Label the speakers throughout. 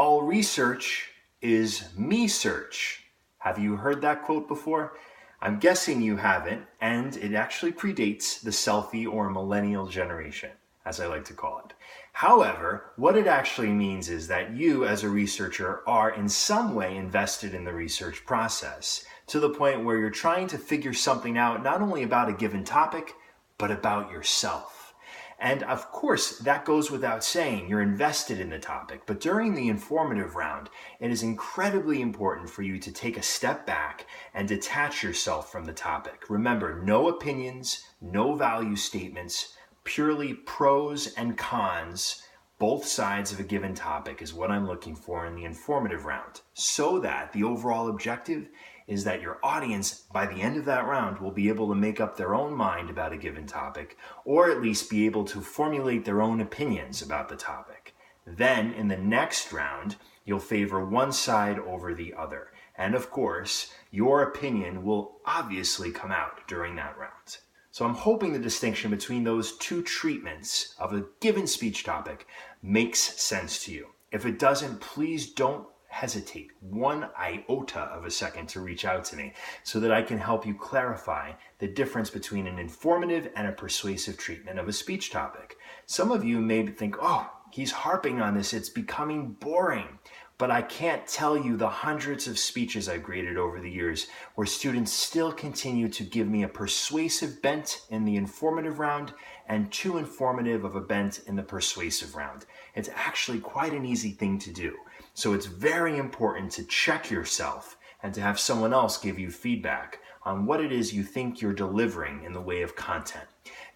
Speaker 1: All research is me search. Have you heard that quote before? I'm guessing you haven't, and it actually predates the selfie or millennial generation, as I like to call it. However, what it actually means is that you as a researcher are in some way invested in the research process, to the point where you're trying to figure something out not only about a given topic, but about yourself. And of course, that goes without saying, you're invested in the topic, but during the informative round, it is incredibly important for you to take a step back and detach yourself from the topic. Remember, no opinions, no value statements, purely pros and cons, both sides of a given topic is what I'm looking for in the informative round, so that the overall objective is that your audience, by the end of that round, will be able to make up their own mind about a given topic, or at least be able to formulate their own opinions about the topic. Then, in the next round, you'll favor one side over the other. And of course, your opinion will obviously come out during that round. So I'm hoping the distinction between those two treatments of a given speech topic makes sense to you. If it doesn't, please don't hesitate one iota of a second to reach out to me so that I can help you clarify the difference between an informative and a persuasive treatment of a speech topic. Some of you may think, oh, he's harping on this, it's becoming boring. But I can't tell you the hundreds of speeches I've graded over the years where students still continue to give me a persuasive bent in the informative round and too informative of a bent in the persuasive round. It's actually quite an easy thing to do. So it's very important to check yourself and to have someone else give you feedback on what it is you think you're delivering in the way of content.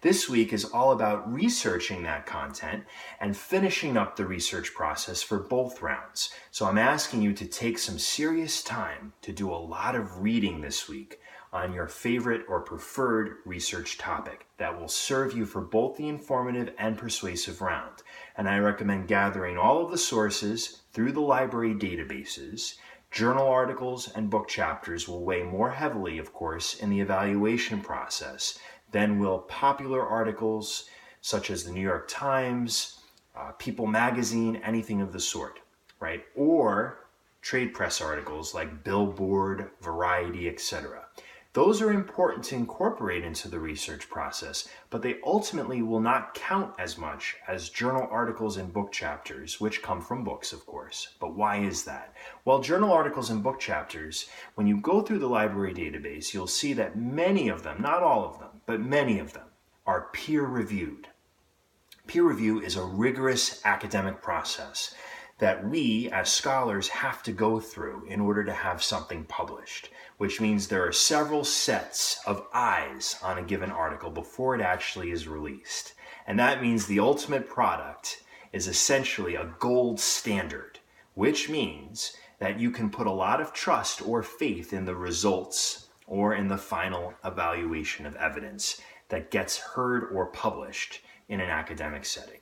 Speaker 1: This week is all about researching that content and finishing up the research process for both rounds. So I'm asking you to take some serious time to do a lot of reading this week on your favorite or preferred research topic that will serve you for both the informative and persuasive round. And I recommend gathering all of the sources through the library databases. Journal articles and book chapters will weigh more heavily, of course, in the evaluation process than will popular articles such as the New York Times, People Magazine, anything of the sort, right? Or trade press articles like Billboard, Variety, etc. Those are important to incorporate into the research process, but they ultimately will not count as much as journal articles and book chapters, which come from books, of course. But why is that? Well, journal articles and book chapters, when you go through the library database, you'll see that many of them, not all of them, but many of them, are peer-reviewed. Peer review is a rigorous academic process that we as scholars have to go through in order to have something published, which means there are several sets of eyes on a given article before it actually is released. And that means the ultimate product is essentially a gold standard, which means that you can put a lot of trust or faith in the results or in the final evaluation of evidence that gets heard or published in an academic setting.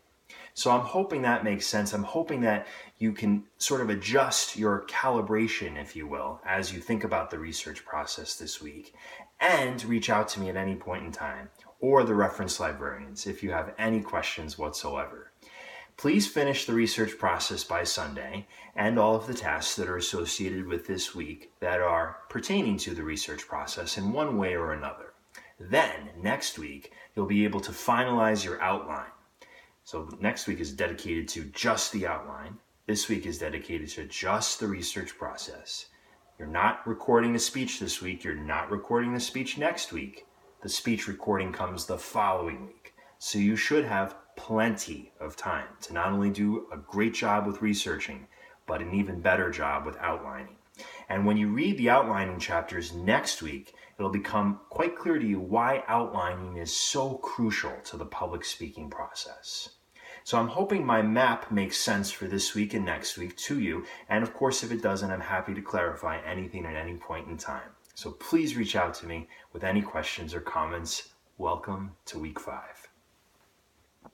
Speaker 1: So I'm hoping that makes sense. I'm hoping that you can sort of adjust your calibration, if you will, as you think about the research process this week, and reach out to me at any point in time, or the reference librarians if you have any questions whatsoever. Please finish the research process by Sunday and all of the tasks that are associated with this week that are pertaining to the research process in one way or another. Then, next week, you'll be able to finalize your outline. So next week is dedicated to just the outline. This week is dedicated to just the research process. You're not recording a speech this week. You're not recording the speech next week. The speech recording comes the following week. So you should have plenty of time to not only do a great job with researching, but an even better job with outlining. And when you read the outlining chapters next week, it'll become quite clear to you why outlining is so crucial to the public speaking process. So I'm hoping my map makes sense for this week and next week to you. And of course, if it doesn't, I'm happy to clarify anything at any point in time. So please reach out to me with any questions or comments. Welcome to week 5.